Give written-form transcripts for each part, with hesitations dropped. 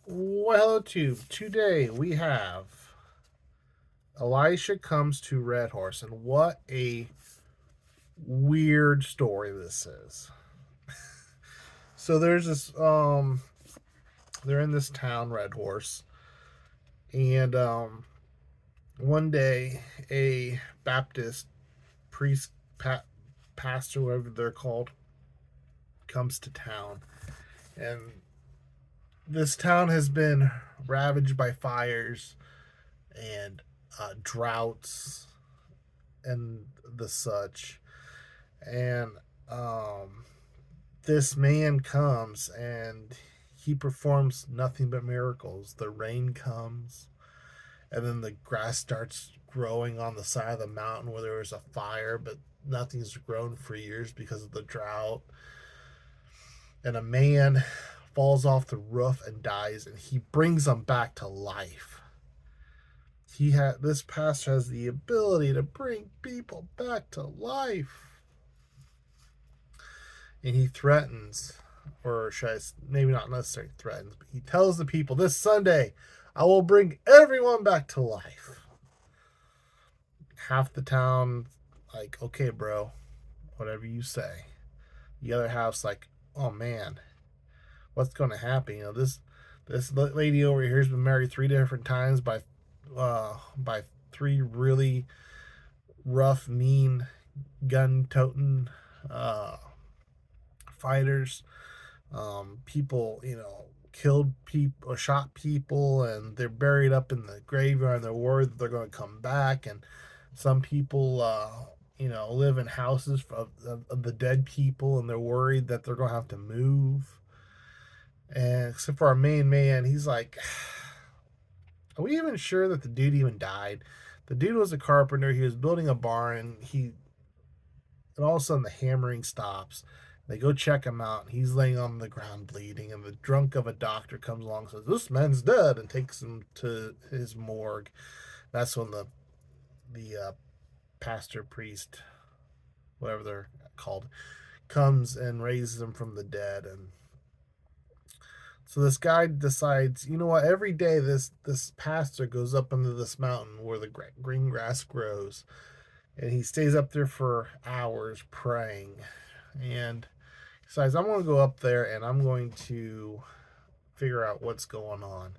Well, Tube. Today we have Elisha comes to Red Horse, and what a weird story this is. So there's this they're in this town, Red Horse, and one day a Baptist priest, pastor, whatever they're called, comes to town, and this town has been ravaged by fires and droughts and the such. And um, this man comes and he performs nothing but miracles. The rain comes, and then the grass starts growing on the side of the mountain where there was a fire, but nothing's grown for years because of the drought. And a man falls off the roof and dies, and he brings them back to life. This pastor has the ability to bring people back to life, and he threatens, or should I, maybe not necessarily threatens, but he tells the people, this Sunday I will bring everyone back to life. Half the town like, okay, bro, whatever you say. The other half's like, oh man, what's going to happen? This lady over here has been married 3 different times by 3 really rough, mean, gun-toting uh, fighters. People, killed people or shot people, and they're buried up in the graveyard. And they're worried that they're going to come back, and some people, live in houses of the dead people, and they're worried that they're going to have to move. And except for our main man, he's like, are we even sure that the dude even died? The dude was a carpenter. He was building a barn, and all of a sudden the hammering stops. They go check him out, and he's laying on the ground bleeding. And the drunk of a doctor comes along and says, "This man's dead," and takes him to his morgue. That's when the pastor, priest, whatever they're called, comes and raises him from the dead. And so this guy decides, you know what? Every day, this pastor goes up into this mountain where the green grass grows, and he stays up there for hours praying. And he decides, I'm going to go up there and I'm going to figure out what's going on.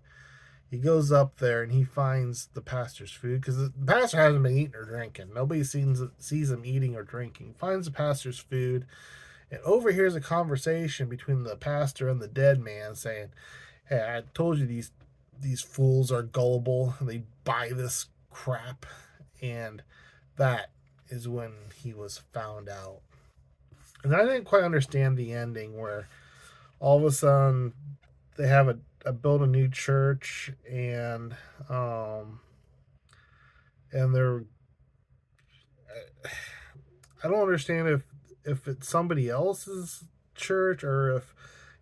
He goes up there and he finds the pastor's food, because the pastor hasn't been eating or drinking. Nobody sees him eating or drinking. He finds the pastor's food and overhears a conversation between the pastor and the dead man saying, "Hey, I told you these fools are gullible. They buy this crap." And that is when he was found out. And I didn't quite understand the ending where all of a sudden they have a build a new church, um and they're, I don't understand if it's somebody else's church or if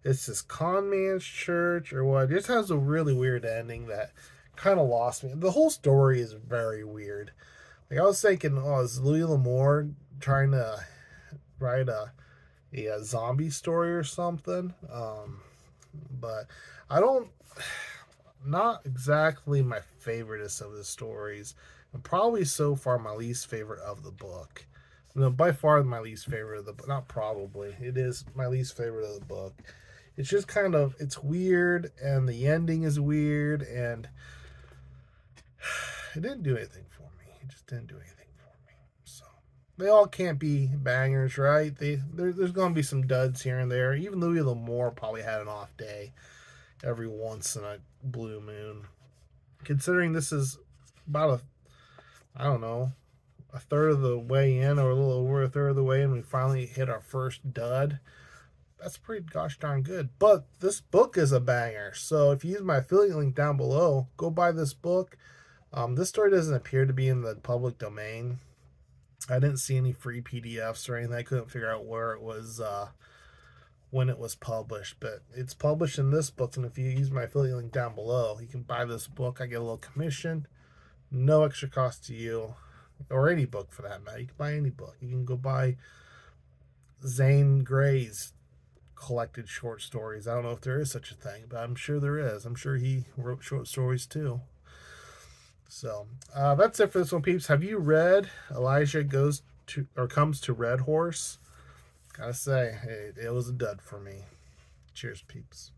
it's this con man's church or what. It just has a really weird ending that kind of lost me. The whole story is very weird. Like, I was thinking, oh, is Louis L'Amour trying to write a zombie story or something? But I don't. Not exactly my favoriteest of the stories, and probably so far my least favorite of the book. No, by far my least favorite of the book. Not probably. It is my least favorite of the book. It's just kind of, it's weird, and the ending is weird, and it didn't do anything for me. It just didn't do anything for me. So they all can't be bangers, right? There's going to be some duds here and there. Even Louis L'Amour probably had an off day every once in a blue moon. Considering this is about I don't know, a third of the way in, or a little over a third of the way, and we finally hit our first dud. That's pretty gosh darn good. But this book is a banger. So if you use my affiliate link down below, go buy this book. This story doesn't appear to be in the public domain. I didn't see any free PDFs or anything. I couldn't figure out where it was when it was published, but it's published in this book. And if you use my affiliate link down below, you can buy this book. I get a little commission, no extra cost to you, or any book for that matter. You can buy any book. You can go buy Zane Grey's collected short stories. I don't know if there is such a thing, but I'm sure there is. I'm sure he wrote short stories too. So that's it for this one, peeps. Have you read Elijah Goes to or Comes to Red Horse? Gotta say, it was a dud for me. Cheers, peeps.